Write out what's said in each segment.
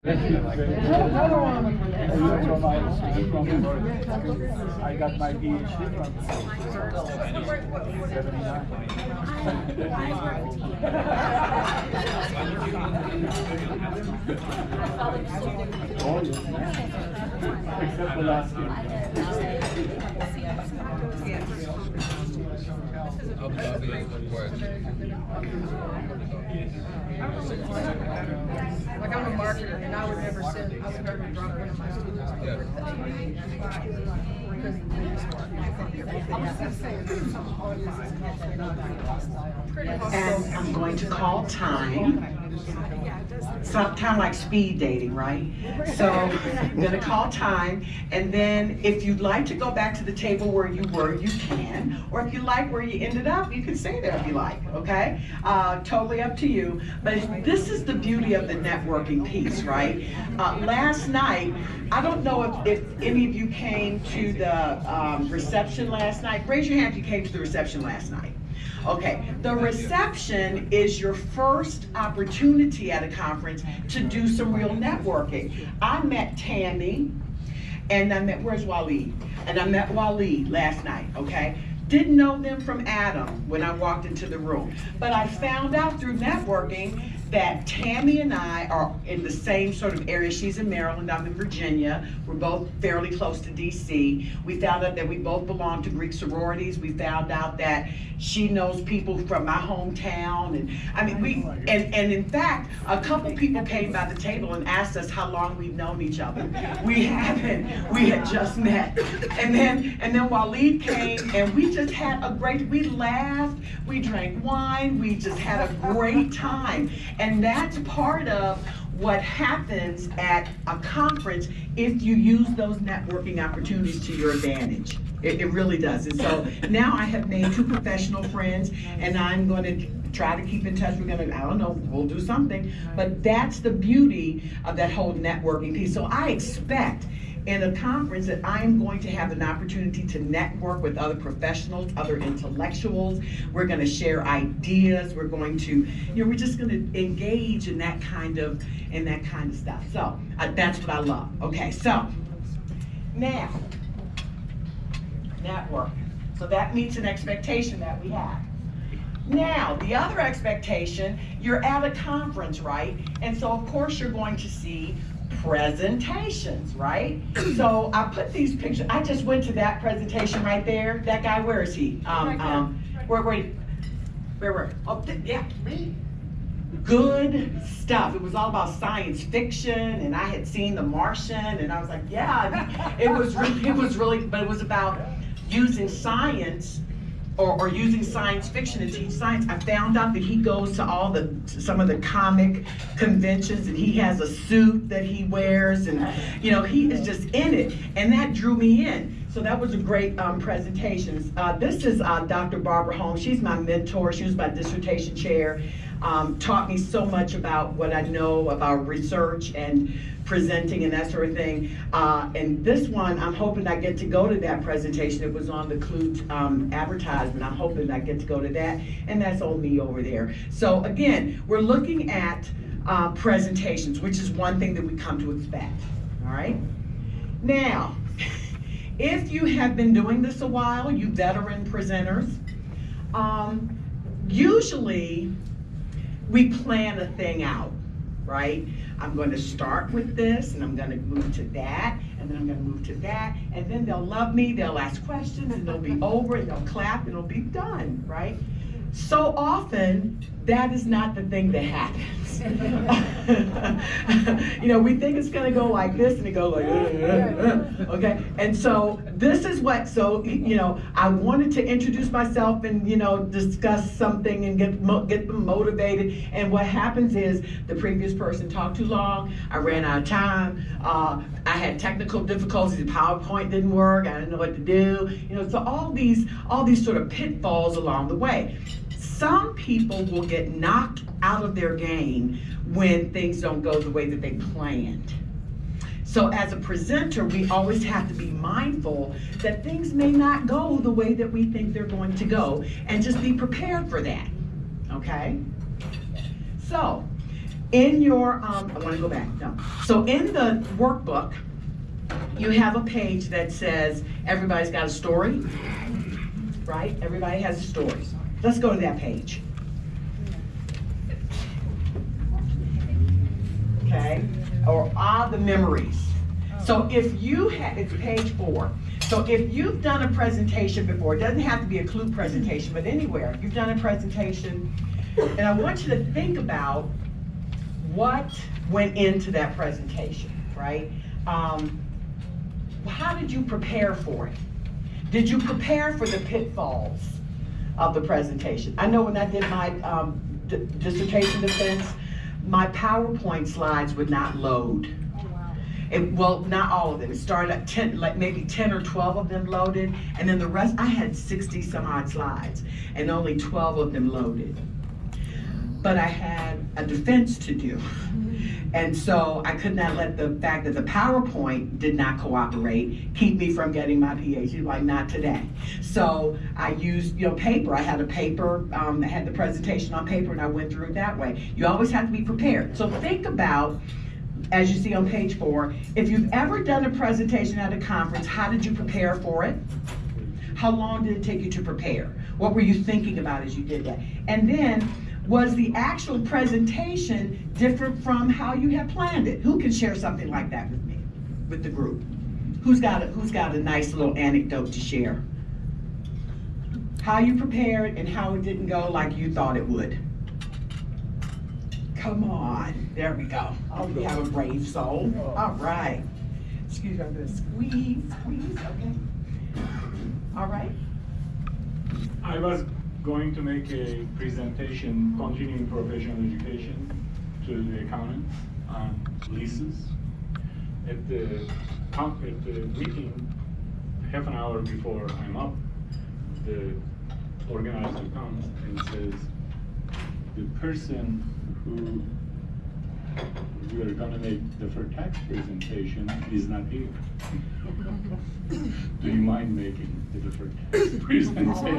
I got my PhD from 79. Oh, yeah. Except the last year. Like I'm a marketer, and I would never send. I would never drop one of my students. And I'm going to call time. Some kind of like speed dating, right? So I'm gonna call time, and then if you'd like to go back to the table where you were, you can. Or if you like where you ended up, you can stay there if you like, okay? Totally up to you. But this is the beauty of the networking piece, right? Last night, I don't know if any of you came to the reception last night. Raise your hand if you came to the reception last night. Okay, the reception is your first opportunity at a conference to do some real networking. I met Tammy, and I met, where's Waleed? And I met Waleed last night, okay? Didn't know them from Adam when I walked into the room. But I found out through networking that Tammy and I are in the same sort of area. She's in Maryland, I'm in Virginia. We're both fairly close to DC. We found out that we both belong to Greek sororities. We found out that she knows people from my hometown. And I mean, and in fact, a couple people came by the table and asked us how long we've known each other. We haven't, we had just met. And then Waleed came, and we just had a great, we laughed, we drank wine, we just had a great time. And that's part of what happens at a conference if you use those networking opportunities to your advantage. It really does. And so now I have made 2 professional friends, and I'm going to try to keep in touch. We're going to, I don't know, we'll do something. But that's the beauty of that whole networking piece. So I expect in a conference that I am going to have an opportunity to network with other professionals, other intellectuals. We're going to share ideas. We're going to, we're just going to engage in that kind of stuff. So that's what I love. Okay, so now network. So that meets an expectation that we have. Now, the other expectation, you're at a conference, right? And so of course you're going to see presentations, right? So I put these pictures, I just went to that presentation right there. That guy, where is he? Where? Oh, yeah, me. Good stuff. It was all about science fiction, and I had seen The Martian, and I was like, yeah, it was really, but it was about using science or using science fiction to teach science. I found out that he goes to some of the comic conventions, and he has a suit that he wears, and he is just in it, and that drew me in. So that was a great presentation. This is Dr. Barbara Holmes. She's my mentor. She was my dissertation chair. Taught me so much about what I know about research and presenting and that sort of thing. And this one, I'm hoping I get to go to that presentation. It was on the Clute advertisement. I'm hoping I get to go to that. And that's on me over there. So again, we're looking at presentations, which is one thing that we come to expect. All right? Now, if you have been doing this a while, you veteran presenters, usually we plan a thing out, right? I'm going to start with this, and I'm going to move to that, and then I'm going to move to that, and then they'll love me, they'll ask questions, and they'll be over, and they'll clap, and it'll be done, right? So often, that is not the thing that happens. We think it's going to go like this, and it goes like, okay? And so this is what, I wanted to introduce myself and, discuss something and get them motivated. And what happens is the previous person talked too long. I ran out of time. I had technical difficulties. The PowerPoint didn't work. I didn't know what to do. So all these sort of pitfalls along the way. Some people will get knocked out of their game when things don't go the way that they planned. So as a presenter, we always have to be mindful that things may not go the way that we think they're going to go, and just be prepared for that, okay? So in your, I want to go back, no. So in the workbook, you have a page that says everybody's got a story, right? Everybody has a story. Let's go to that page. Okay, or the memories. So if you have, it's page 4. So if you've done a presentation before, it doesn't have to be a CLUE presentation, but anywhere, you've done a presentation, and I want you to think about what went into that presentation, right? How did you prepare for it? Did you prepare for the pitfalls of the presentation? I know when I did my dissertation defense, my PowerPoint slides would not load. Well, not all of them. It started at 10, like maybe 10 or 12 of them loaded, and then the rest, I had 60 some odd slides, and only 12 of them loaded. But I had a defense to do. And so I could not let the fact that the PowerPoint did not cooperate keep me from getting my PhD, like not today. So I used, paper. I had a paper, I had the presentation on paper, and I went through it that way. You always have to be prepared. So think about, as you see on page 4, if you've ever done a presentation at a conference, how did you prepare for it? How long did it take you to prepare? What were you thinking about as you did that? And then, was the actual presentation different from how you had planned it? Who can share something like that with me, with the group? Who's got a nice little anecdote to share? How you prepared and how it didn't go like you thought it would. Come on, there we go. Oh, you have a brave soul. All right. Excuse me, I'm gonna squeeze, okay. All right. I was going to make a presentation, continuing professional education to the accountants on leases. At the meeting, half an hour before I'm up, the organizer comes and says, the person who we are going to make the deferred tax presentation is not here. Do you mind making the deferred tax presentation?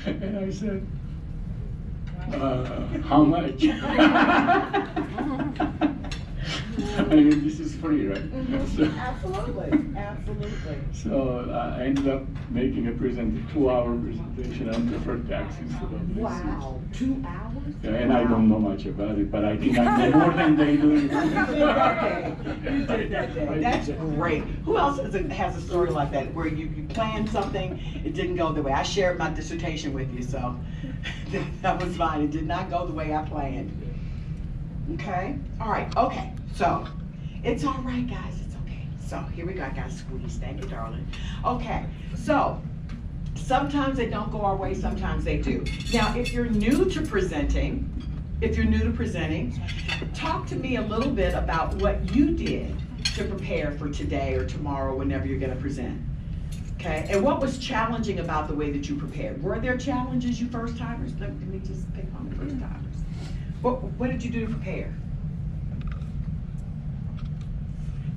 And I said, how much? I mean, this is free, right? So, Absolutely. So I ended up making a 2-hour presentation on deferred tax instead of leases. Wow, 2 hours? Yeah, and I don't know much about it, but I think I know more than they do. You did that day. That's great. Who else has a story like that, where you planned something, it didn't go the way? I shared my dissertation with you, so that was fine. It did not go the way I planned. Okay? All right, okay. So, it's all right, guys. It's okay. So, here we go. I got to squeeze. Thank you, darling. Okay, so, sometimes they don't go our way, sometimes they do. Now, if you're new to presenting, talk to me a little bit about what you did to prepare for today or tomorrow, whenever you're going to present. Okay, and what was challenging about the way that you prepared? Were there challenges, you first timers? Let me just pick on the first timers. What did you do to prepare?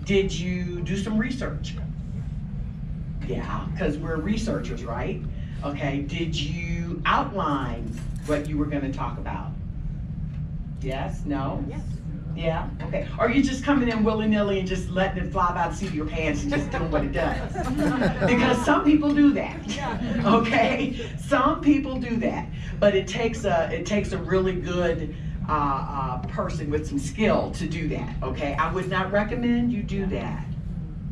Did you do some research? Yeah, because we're researchers, right? Okay, did you outline what you were going to talk about? Yes? No? Yes. Yeah? Okay. Or are you just coming in willy-nilly and just letting it fly by the seat of your pants and just doing what it does? Because some people do that. Okay? Some people do that. But it takes a really good person with some skill to do that. Okay? I would not recommend you do that.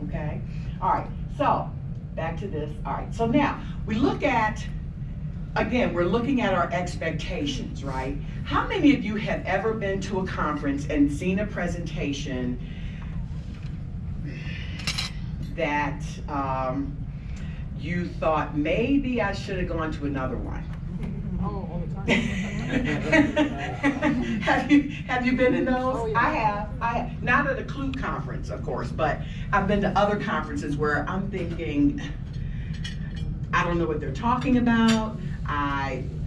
Okay? All right. So, back to this. All right. So now, we look at, again, we're looking at our expectations, right? How many of you have ever been to a conference and seen a presentation that you thought maybe I should have gone to another one? Oh, all the time. Have you been in those? Oh, yeah. I have. Not at a CLUE conference, of course, but I've been to other conferences where I'm thinking, I don't know what they're talking about.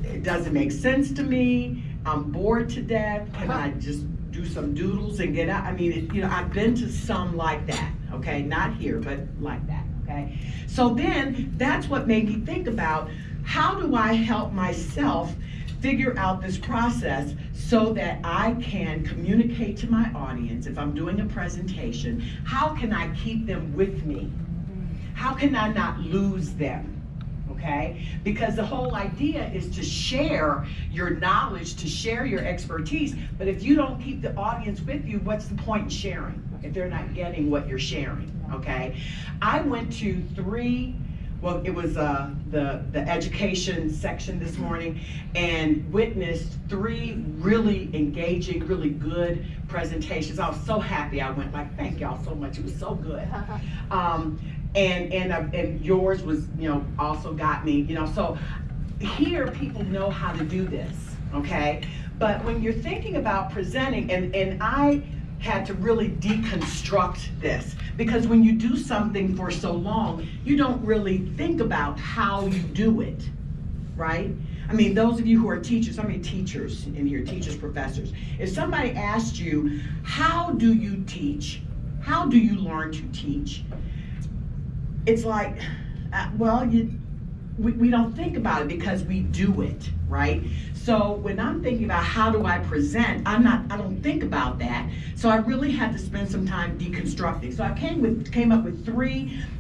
It doesn't make sense to me. I'm bored to death. Can I just do some doodles and get out? I mean, I've been to some like that, okay? Not here, but like that, okay? So then, that's what made me think about, how do I help myself figure out this process so that I can communicate to my audience. If I'm doing a presentation, how can I keep them with me? How can I not lose them? Okay? Because the whole idea is to share your knowledge, to share your expertise. But if you don't keep the audience with you, what's the point in sharing if they're not getting what you're sharing? Okay? I went to it was the education section this morning, and witnessed 3 really engaging, really good presentations. I was so happy I went, like, thank y'all so much, it was so good. And yours was, also got me, so here people know how to do this, okay? But when you're thinking about presenting, and I had to really deconstruct this, because when you do something for so long, you don't really think about how you do it, right? I mean, those of you who are teachers, how many teachers in here, teachers, professors? If somebody asked you, how do you teach? How do you learn to teach? It's like, we don't think about it because we do it, right? So when I'm thinking about how do I present, I don't think about that. So I really had to spend some time deconstructing. So I came up with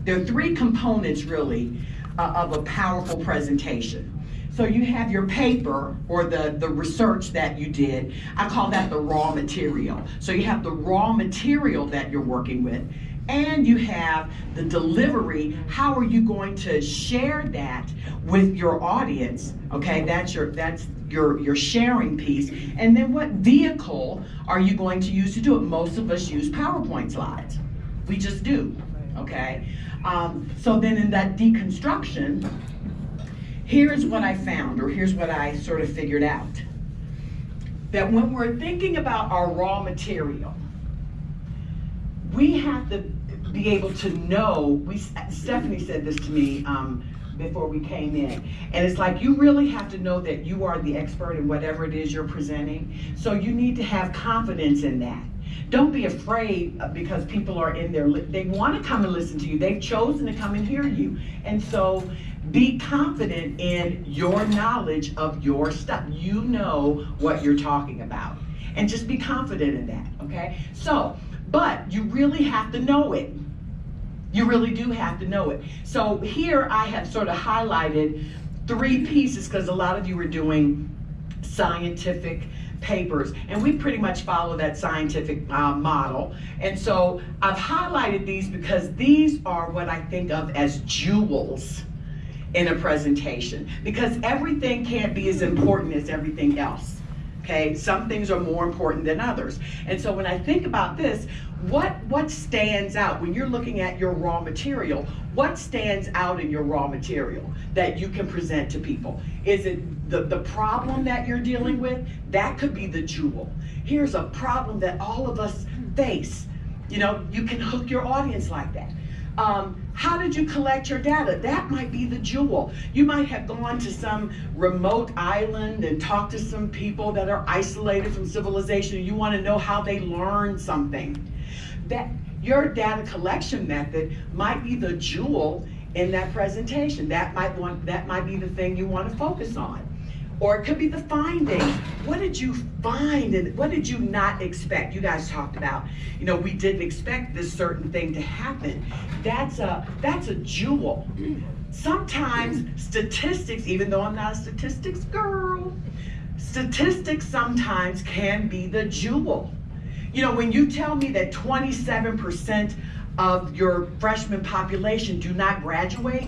there are 3 components really of a powerful presentation. So you have your paper, or the research that you did. I call that the raw material. So you have the raw material that you're working with, and you have the delivery. How are you going to share that with your audience? Okay, that's your sharing piece. And then what vehicle are you going to use to do it? Most of us use PowerPoint slides. We just do, okay? So then in that deconstruction, here's what I found, or here's what I sort of figured out. That when we're thinking about our raw material, we have to be able to know, Stephanie said this to me before we came in, and it's like you really have to know that you are the expert in whatever it is you're presenting, so you need to have confidence in that. Don't be afraid because people are in there, they want to come and listen to you, they've chosen to come and hear you, and so be confident in your knowledge of your stuff. You know what you're talking about, and just be confident in that, okay? So, but you really have to know it. You really do have to know it. So here I have sort of highlighted 3 pieces, because a lot of you are doing scientific papers, and we pretty much follow that scientific model. And so I've highlighted these because these are what I think of as jewels in a presentation, because everything can't be as important as everything else. Okay, some things are more important than others. And so when I think about this, what stands out when you're looking at your raw material? What stands out in your raw material that you can present to people? Is it the problem that you're dealing with? That could be the jewel. Here's a problem that all of us face. You can hook your audience like that. How did you collect your data? That might be the jewel. You might have gone to some remote island and talked to some people that are isolated from civilization, and you want to know how they learned something. That your data collection method might be the jewel in that presentation. That might be the thing you want to focus on. Or it could be the findings. What did you find, and what did you not expect? You guys talked about, we didn't expect this certain thing to happen. That's a jewel. Sometimes statistics, even though I'm not a statistics girl, statistics sometimes can be the jewel. When you tell me that 27% of your freshman population do not graduate,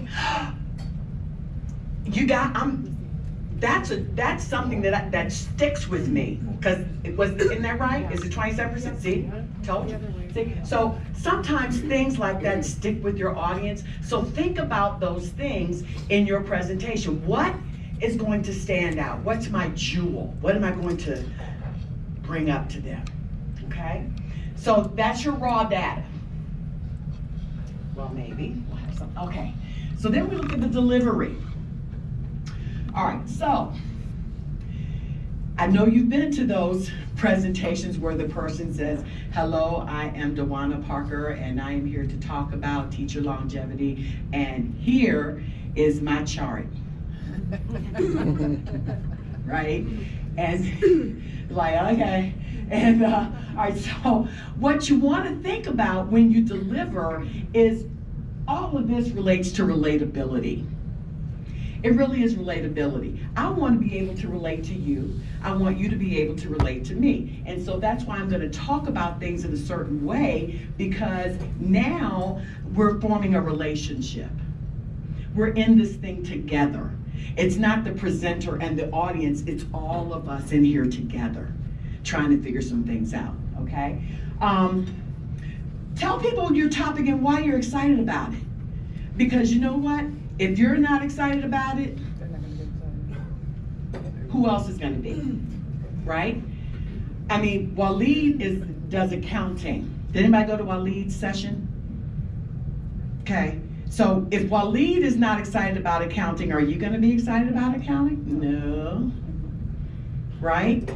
that's something that sticks with me, because isn't that right? Is it 27%? See, told you. See, so sometimes things like that stick with your audience. So think about those things in your presentation. What is going to stand out? What's my jewel? What am I going to bring up to them? Okay, so that's your raw data. Well, maybe we'll have some. Okay, so then we look at the delivery. All right, so I know you've been to those presentations where the person says, hello, I am Dewana Parker, and I am here to talk about teacher longevity, and here is my chart. right? And like, okay. And all right, so what you want to think about when you deliver is all of this relates to relatability. It really is relatability. I want to be able to relate to you. I want you to be able to relate to me. And so that's why I'm going to talk about things in a certain way, because now we're forming a relationship. We're in this thing together. It's not the presenter and the audience, it's all of us in here together trying to figure some things out, okay? Tell people your topic and why you're excited about it. Because you know what? If you're not excited about it, who else is going to be? Right? I mean, Waleed does accounting. Did anybody go to Waleed's session? Okay. So if Waleed is not excited about accounting, are you going to be excited about accounting? No. Right?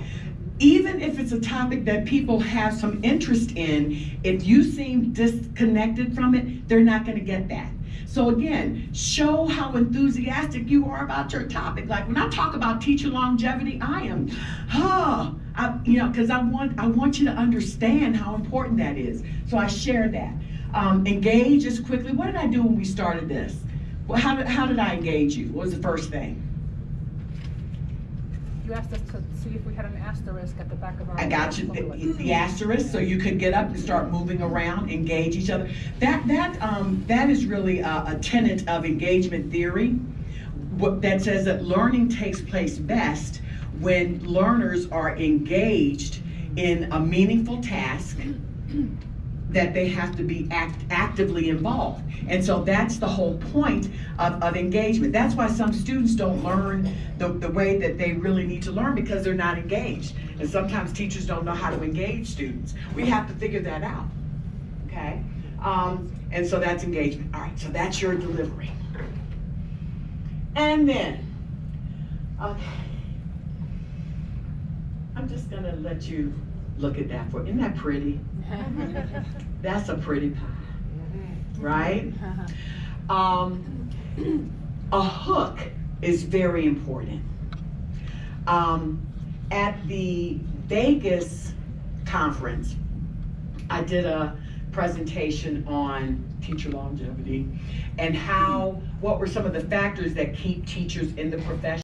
Even if it's a topic that people have some interest in, if you seem disconnected from it, they're not going to get that. So again, show how enthusiastic you are about your topic. Like when I talk about teacher longevity, I am, because I want you to understand how important that is. So I share that. Engage just quickly. What did I do when we started this? Well, how did I engage you? What was the first thing? You asked us to see if we had an asterisk at the back of our. I got you, the asterisk, so you could get up and start moving around, engage each other. That is really a tenet of engagement theory that says that learning takes place best when learners are engaged in a meaningful task that they have to be actively involved. And so that's the whole point of engagement. That's why some students don't learn the way that they really need to learn, because they're not engaged. And sometimes teachers don't know how to engage students. We have to figure that out, okay? And so that's engagement. All right, so that's your delivery. And then, okay, I'm just gonna let you look at that isn't that pretty? That's a pretty pie, right? A hook is very important. At the Vegas conference, I did a presentation on teacher longevity and what were some of the factors that keep teachers in the profession.